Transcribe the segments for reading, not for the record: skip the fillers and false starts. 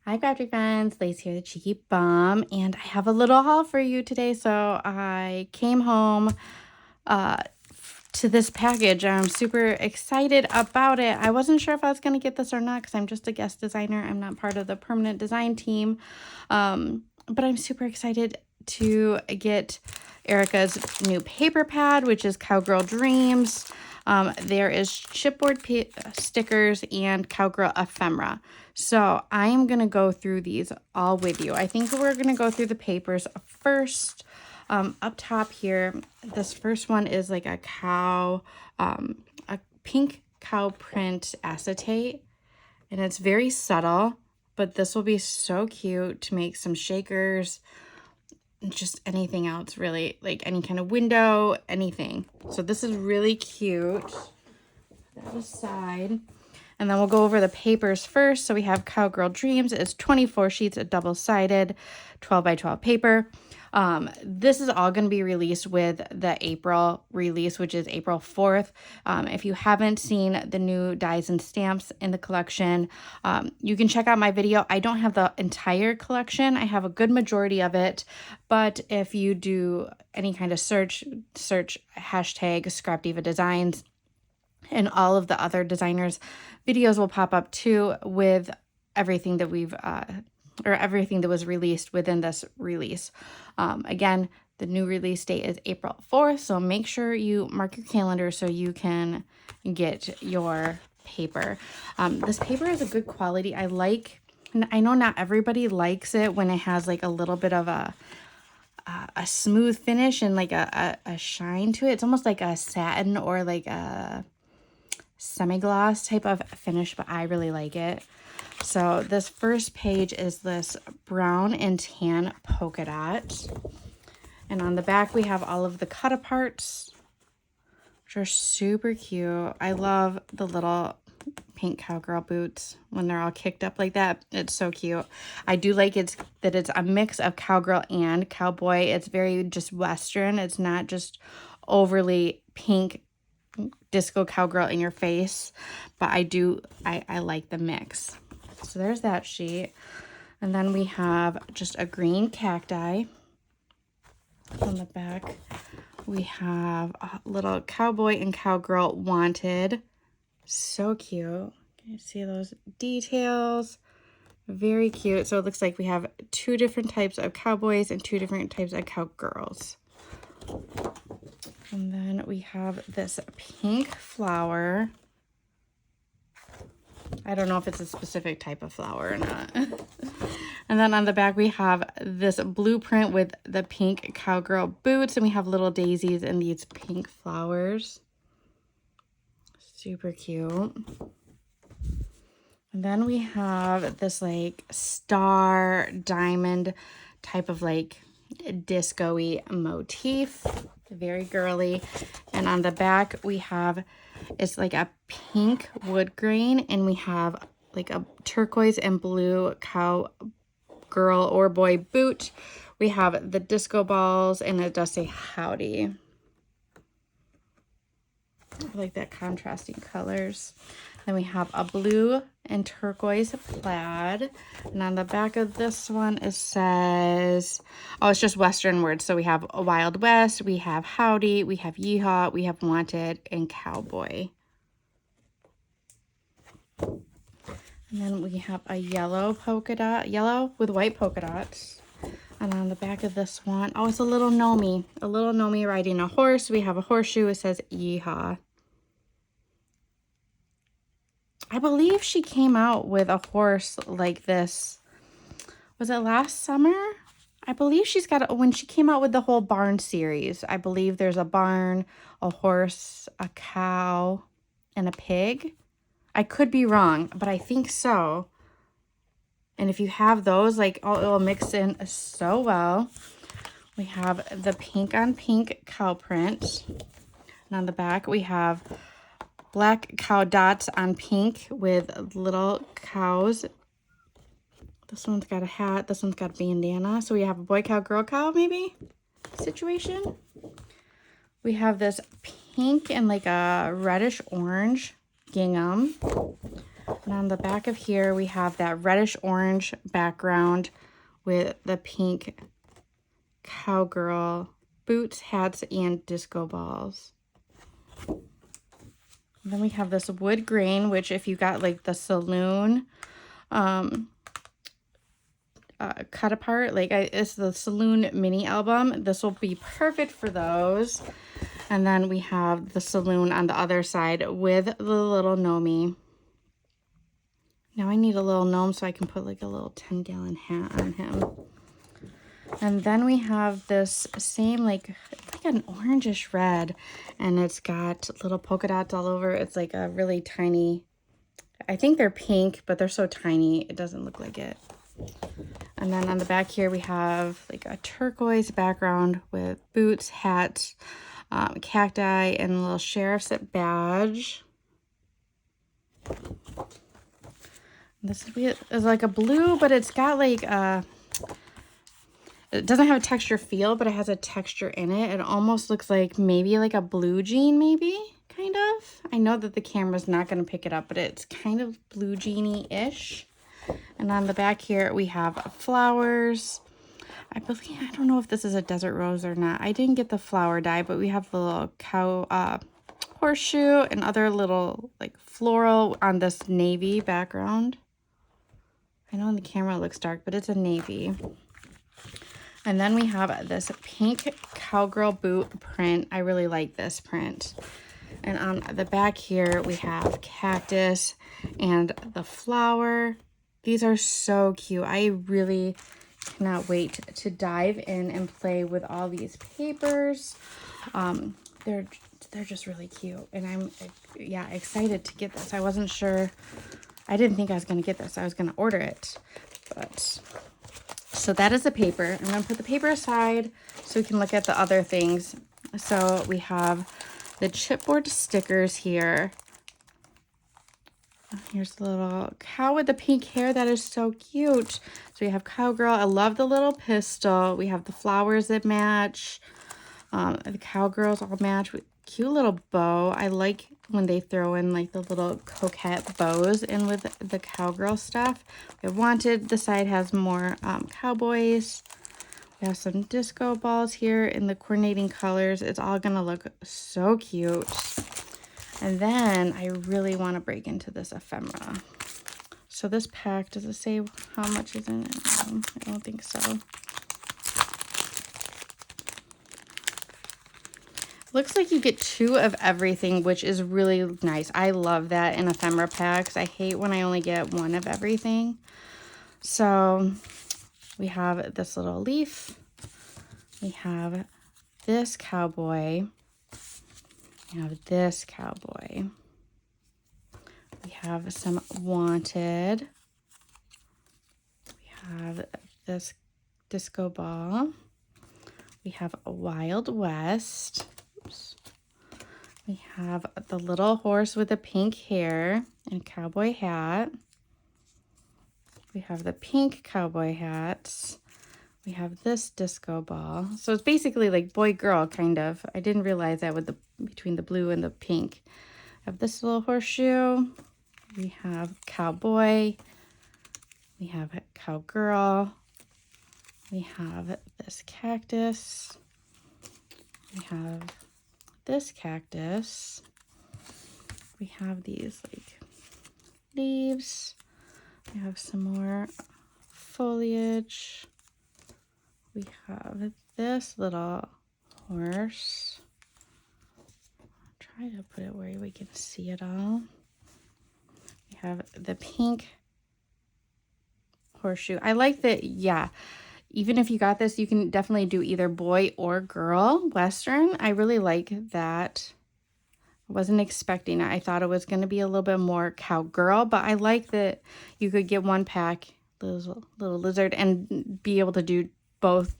Hi, Crafty Friends. Lace here, the Cheeky Bum, and I have a little haul for you today. So I came home to this package. I'm super excited about it. I wasn't sure if I was going to get this or not because I'm just a guest designer. I'm not part of the permanent design team, but I'm super excited to get Erica's new paper pad, which is Cowgirl Dreams. There is chipboard stickers and Cowgirl ephemera. So I am going to go through these all with you. I think we're going to go through the papers first. Up top here, this first one is like a pink cow print acetate. And it's very subtle, but this will be so cute to make some shakers, just anything else really, like any kind of window, anything. So this is really cute. Put that aside. And then we'll go over the papers first. So we have Cowgirl Dreams. It's 24 sheets of double-sided 12 by 12 paper. This is all going to be released with the April release, which is April 4th. If you haven't seen the new dies and stamps in the collection, you can check out my video. I don't have the entire collection. I have a good majority of it. But if you do any kind of search hashtag scrapdivadesigns, and all of the other designers' videos will pop up too with everything that we've or everything that was released within this release. Again, the new release date is April 4th, so make sure you mark your calendar so you can get your paper. This paper is a good quality. I know not everybody likes it when it has like a little bit of a smooth finish and like a shine to it. It's almost like a satin or like a semi-gloss type of finish, but I really like it. So this first page is this brown and tan polka dot. And on the back, we have all of the cut aparts, which are super cute. I love the little pink cowgirl boots when they're all kicked up like that. It's so cute. I do like that it's a mix of cowgirl and cowboy. It's very just Western. It's not just overly pink disco cowgirl in your face, but I like the mix. So there's that sheet. And then we have just a green cacti. On the back, we have a little cowboy and cowgirl wanted. So cute. Can you see those details? Very cute. So it looks like we have two different types of cowboys and two different types of cowgirls. And then we have this pink flower. I don't know if it's a specific type of flower or not. And then on the back, we have this blueprint with the pink cowgirl boots. And we have little daisies and these pink flowers. Super cute. And then we have this like star diamond type of like disco-y motif. Very girly. And on the back we have, it's like a pink wood grain, and we have like a turquoise and blue cow girl or boy boot. We have the disco balls, and it does say howdy. I like that contrasting colors. Then we have a blue and turquoise plaid. And on the back of this one, it says, oh, it's just Western words. So we have a Wild West, we have howdy, we have yeehaw, we have wanted, and cowboy. And then we have a yellow polka dot, yellow with white polka dots. And on the back of this one, oh, it's a little Nomi riding a horse. We have a horseshoe. It says yeehaw. I believe she came out with a horse like this. Was it last summer? I believe she's got, when she came out with the whole barn series, I believe there's a barn, a horse, a cow, and a pig. I could be wrong, but I think so. And if you have those, like, oh, it'll mix in so well. We have the pink on pink cow print. And on the back, we have black cow dots on pink with little cows. This one's got a hat. This one's got a bandana. So we have a boy cow, girl cow, maybe, situation. We have this pink and like a reddish orange gingham. And on the back of here, we have that reddish orange background with the pink cowgirl boots, hats, and disco balls. And then we have this wood grain, which if you got like the saloon cut apart, like it's the saloon mini album, this will be perfect for those. And then we have the saloon on the other side with the little gnomey. Now I need a little gnome so I can put like a little 10-gallon hat on him. And then we have this same, like, it's like an orangish red, and it's got little polka dots all over. It's like a really tiny, I think they're pink, but they're so tiny, it doesn't look like it. And then on the back here, we have like a turquoise background with boots, hats, cacti, and a little sheriff's badge. This is like a blue, but it's got like a, it doesn't have a texture feel, but it has a texture in it. It almost looks like maybe like a blue jean, maybe, kind of. I know that the camera's not going to pick it up, but it's kind of blue jeany-ish. And on the back here, we have flowers. I don't know if this is a desert rose or not. I didn't get the flower dye, but we have the little cow horseshoe and other little like floral on this navy background. I know in the camera it looks dark, but it's a navy. And then we have this pink cowgirl boot print. I really like this print. And on the back here, we have cactus and the flower. These are so cute. I really cannot wait to dive in and play with all these papers. They're just really cute. And I'm, yeah, excited to get this. I wasn't sure. I didn't think I was going to get this. I was going to order it. But so that is the paper. I'm going to put the paper aside so we can look at the other things. So we have the chipboard stickers here. Here's the little cow with the pink hair. That is so cute. So we have cowgirl. I love the little pistol. We have the flowers that match. The cowgirls all match with cute little bow. I like when they throw in like the little coquette bows in with the cowgirl stuff. We have wanted. The side has more cowboys. We have some disco balls here in the coordinating colors. It's all gonna look so cute. And then I really want to break into this ephemera. So this pack, does it say how much is in it? I don't think so. Looks like you get 2 of everything, which is really nice. I love that in ephemera packs. I hate when I only get 1 of everything. So we have this little leaf. We have this cowboy. We have this cowboy. We have some wanted. We have this disco ball. We have a Wild West. Oops. We have the little horse with the pink hair and cowboy hat. We have the pink cowboy hats. We have this disco ball. So it's basically like boy-girl, kind of. I didn't realize that with the between the blue and the pink. I have this little horseshoe. We have cowboy. We have cowgirl. We have this cactus. We have this cactus. We have these like leaves. We have some more foliage. We have this little horse. I'll try to put it where we can see it all. We have the pink horseshoe. I like that, yeah. Even if you got this, you can definitely do either boy or girl Western. I really like that. I wasn't expecting it. I thought it was going to be a little bit more cowgirl, but I like that you could get 1 pack, little lizard, and be able to do both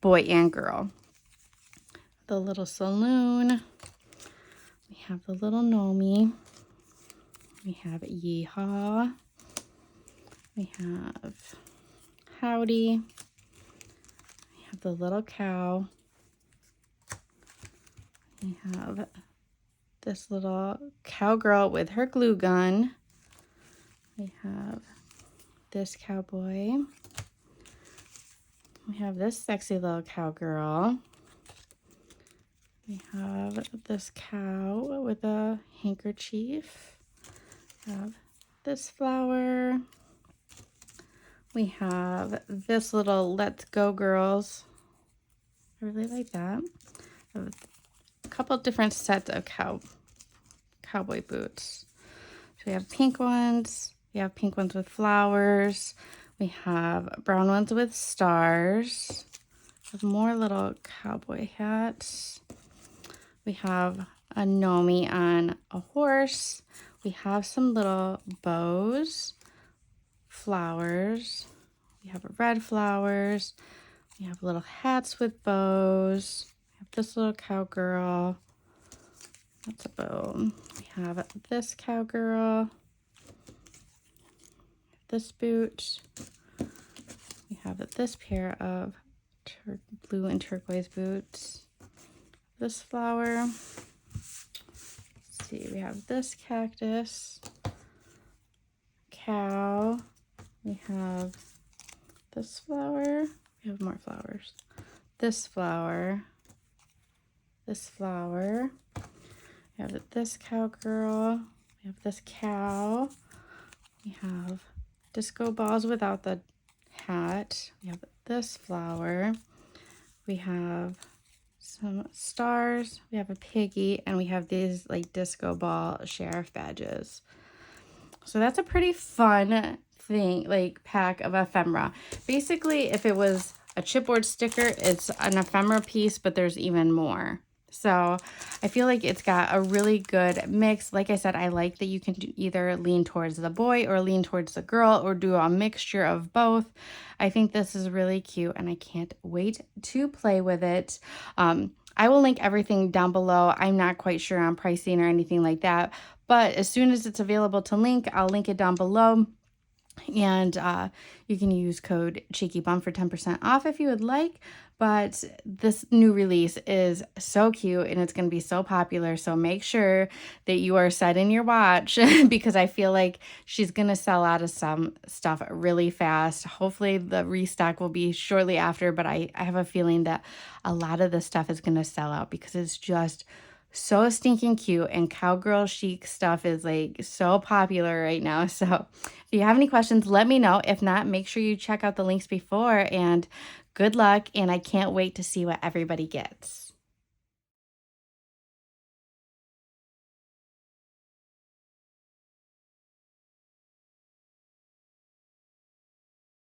boy and girl. The little saloon. We have the little gnomey. We have yeehaw. We have howdy. We have the little cow. We have this little cowgirl with her glue gun. We have this cowboy. We have this sexy little cowgirl. We have this cow with a handkerchief. We have this flower. We have this little Let's Go Girls. I really like that. I have a couple different sets of cowboy boots. So we have pink ones. We have pink ones with flowers. We have brown ones with stars. We have more little cowboy hats. We have a Nomi on a horse. We have some little bows, flowers. We have red flowers. We have little hats with bows. We have this little cowgirl. That's a bow. We have this cowgirl. This boot. We have this pair of blue and turquoise boots. This flower. Let's see, we have this cactus. Cow. We have this flower. We have more flowers. This flower. This flower. We have this cowgirl. We have this cow. We have disco balls without the hat. We have this flower. We have some stars. We have a piggy, and we have these like disco ball sheriff badges. So that's a pretty fun thing, like pack of ephemera. Basically, if it was a chipboard sticker, it's an ephemera piece, but there's even more. So I feel like it's got a really good mix. Like I said, I like that you can either lean towards the boy or lean towards the girl or do a mixture of both. I think this is really cute and I can't wait to play with it. I will link everything down below. I'm not quite sure on pricing or anything like that, but as soon as it's available to link, I'll link it down below. And you can use code CheekyBum for 10% off if you would like. But this new release is so cute and it's going to be so popular. So make sure that you are setting your watch because I feel like she's going to sell out of some stuff really fast. Hopefully the restock will be shortly after, but I have a feeling that a lot of the stuff is going to sell out because it's just so stinking cute, and cowgirl chic stuff is like so popular right now. So if you have any questions, let me know. If not, make sure you check out the links before, and good luck, and I can't wait to see what everybody gets.